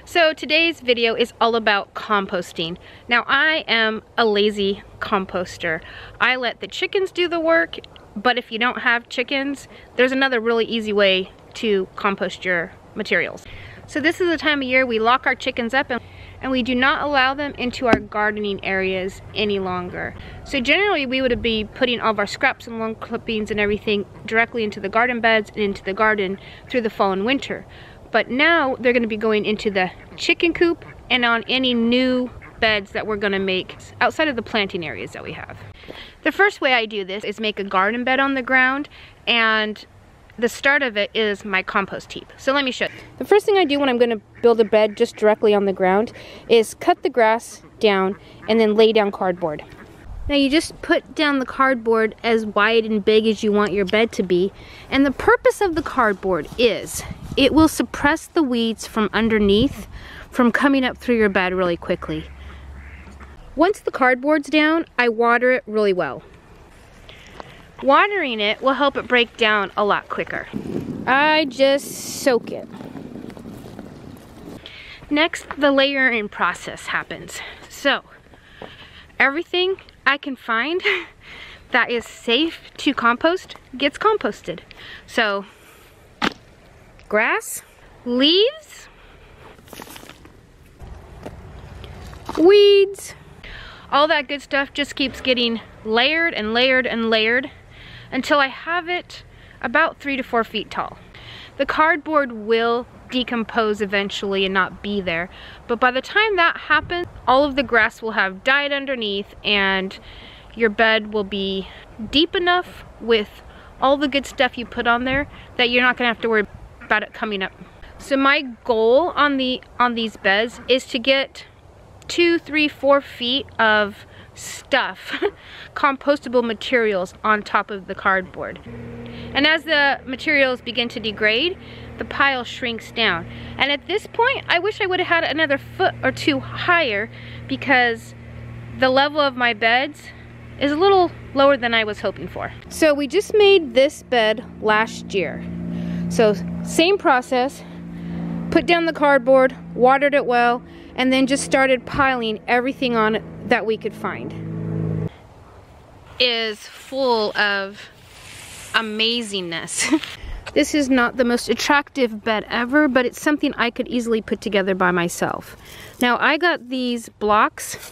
So today's video is all about composting. Now I am a lazy composter. I let the chickens do the work, but if you don't have chickens, there's another really easy way to compost your materials. So this is the time of year we lock our chickens up and we do not allow them into our gardening areas any longer. So generally we would be putting all of our scraps and lawn clippings and everything directly into the garden beds and into the garden through the fall and winter. But now they're going to be going into the chicken coop and on any new beds that we're going to make outside of the planting areas that we have. The first way I do this is make a garden bed on the ground, and the start of it is my compost heap. So let me show you. The first thing I do when I'm going to build a bed just directly on the ground is cut the grass down and then lay down cardboard. Now you just put down the cardboard as wide and big as you want your bed to be, and the purpose of the cardboard is it will suppress the weeds from underneath from coming up through your bed really quickly. Once the cardboard's down, I water it really well. Watering it will help it break down a lot quicker. I just soak it. Next, the layering process happens. So, everything I can find that is safe to compost gets composted. So, grass, leaves, weeds, all that good stuff just keeps getting layered and layered and layered until I have it about 3 to 4 feet tall. The cardboard will decompose eventually and not be there, but by the time that happens, all of the grass will have died underneath and your bed will be deep enough with all the good stuff you put on there that you're not gonna have to worry about it coming up. So my goal on these beds is to get 2, 3, 4 feet of stuff, compostable materials on top of the cardboard. And as the materials begin to degrade, the pile shrinks down. And at this point, I wish I would have had another foot or two higher because the level of my beds is a little lower than I was hoping for. So we just made this bed last year. So same process, put down the cardboard, watered it well, and then just started piling everything on it that we could find. Is full of amazingness. This is not the most attractive bed ever, but it's something I could easily put together by myself. Now I got these blocks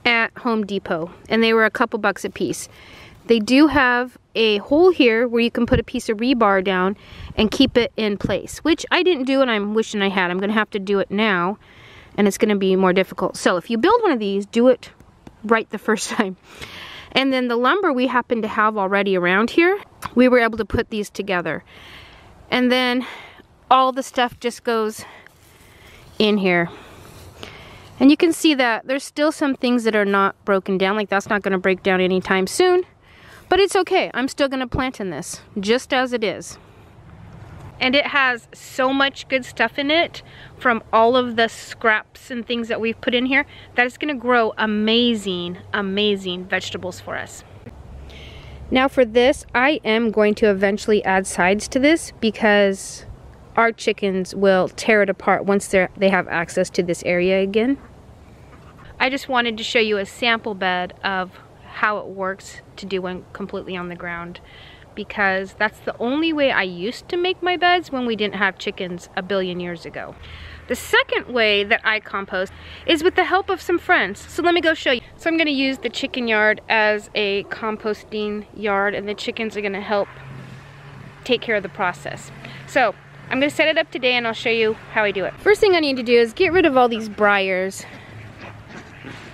at Home Depot and they were a couple bucks a piece. They do have a hole here where you can put a piece of rebar down and keep it in place, which I didn't do and I'm wishing I had. I'm gonna have to do it now and it's gonna be more difficult. So if you build one of these, do it right the first time. And then the lumber we happen to have already around here, we were able to put these together. And then all the stuff just goes in here. And you can see that there's still some things that are not broken down, like that's not gonna break down anytime soon. But it's okay, I'm still gonna plant in this, just as it is. And it has so much good stuff in it from all of the scraps and things that we've put in here that it's gonna grow amazing, amazing vegetables for us. Now for this, I am going to eventually add sides to this because our chickens will tear it apart once they have access to this area again. I just wanted to show you a sample bed of how it works to do one completely on the ground, because that's the only way I used to make my beds when we didn't have chickens a billion years ago. The second way that I compost is with the help of some friends. So let me go show you. So I'm gonna use the chicken yard as a composting yard and the chickens are gonna help take care of the process. So I'm gonna set it up today and I'll show you how I do it. First thing I need to do is get rid of all these briars.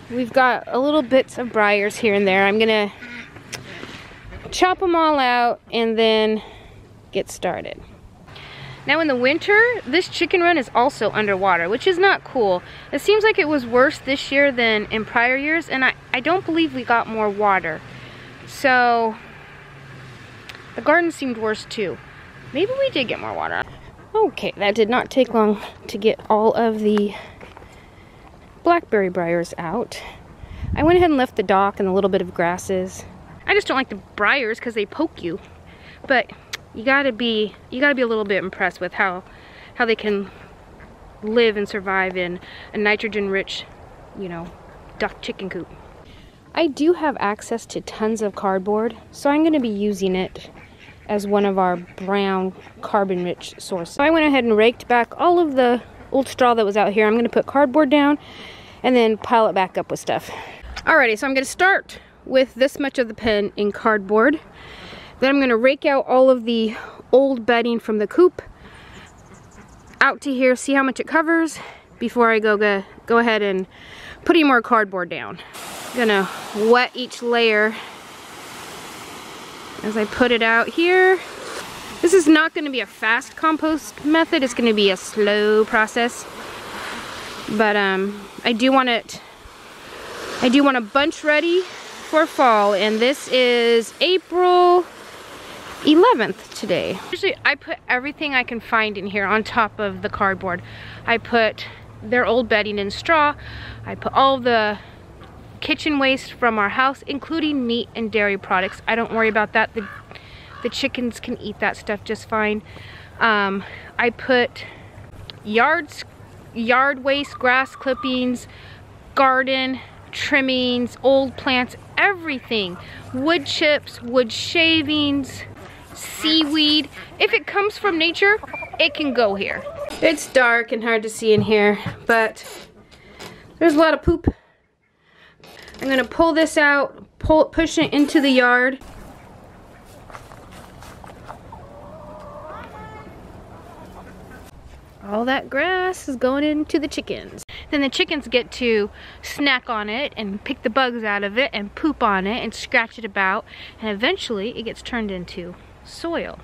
We've got a little bits of briars here and there. I'm gonna chop them all out and then get started. Now in the winter, this chicken run is also underwater, which is not cool. It seems like it was worse this year than in prior years, and I don't believe we got more water. So the garden seemed worse too. Maybe we did get more water. Okay, that did not take long to get all of the blackberry briars out. I went ahead and left the dock and a little bit of grasses. I just don't like the briars because they poke you. But you gotta be a little bit impressed with how they can live and survive in a nitrogen-rich, you know, duck chicken coop. I do have access to tons of cardboard, so I'm going to be using it as one of our brown carbon-rich sources. So I went ahead and raked back all of the old straw that was out here. I'm going to put cardboard down and then pile it back up with stuff. Alrighty, so I'm going to start with this much of the pen in cardboard. Then I'm going to rake out all of the old bedding from the coop out to here, see how much it covers before I go ahead and put any more cardboard down. I'm gonna wet each layer as I put it out here. This is not going to be a fast compost method, it's going to be a slow process. But I do want a bunch ready for fall, and this is April 11th today. Usually I put everything I can find in here on top of the cardboard. I put their old bedding and straw. I put all the kitchen waste from our house, including meat and dairy products. I don't worry about that. The chickens can eat that stuff just fine. I put yard waste, grass clippings, garden trimmings, old plants, everything. Wood chips, wood shavings, seaweed. If it comes from nature, it can go here. It's dark and hard to see in here, but there's a lot of poop. I'm gonna pull this out, push it into the yard. All that grass is going into the chickens. Then the chickens get to snack on it and pick the bugs out of it and poop on it and scratch it about, and eventually it gets turned into soil.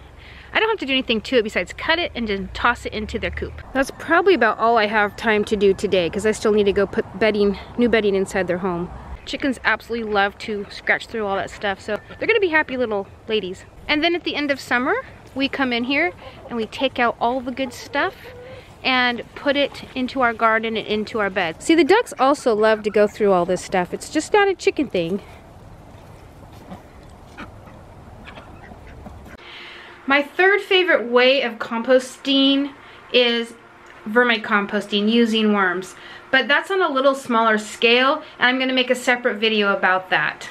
I don't have to do anything to it besides cut it and then toss it into their coop. That's probably about all I have time to do today, because I still need to go put new bedding inside their home. Chickens absolutely love to scratch through all that stuff, so they're gonna be happy little ladies. And then at the end of summer, we come in here and we take out all the good stuff and put it into our garden and into our bed. See, the ducks also love to go through all this stuff. It's just not a chicken thing. My third favorite way of composting is vermicomposting, using worms. But that's on a little smaller scale, and I'm gonna make a separate video about that.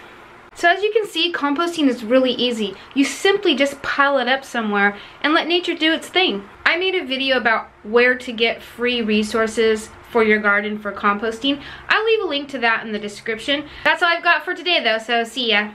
So as you can see, composting is really easy. You simply just pile it up somewhere and let nature do its thing. I made a video about where to get free resources for your garden for composting. I'll leave a link to that in the description. That's all I've got for today though, so see ya.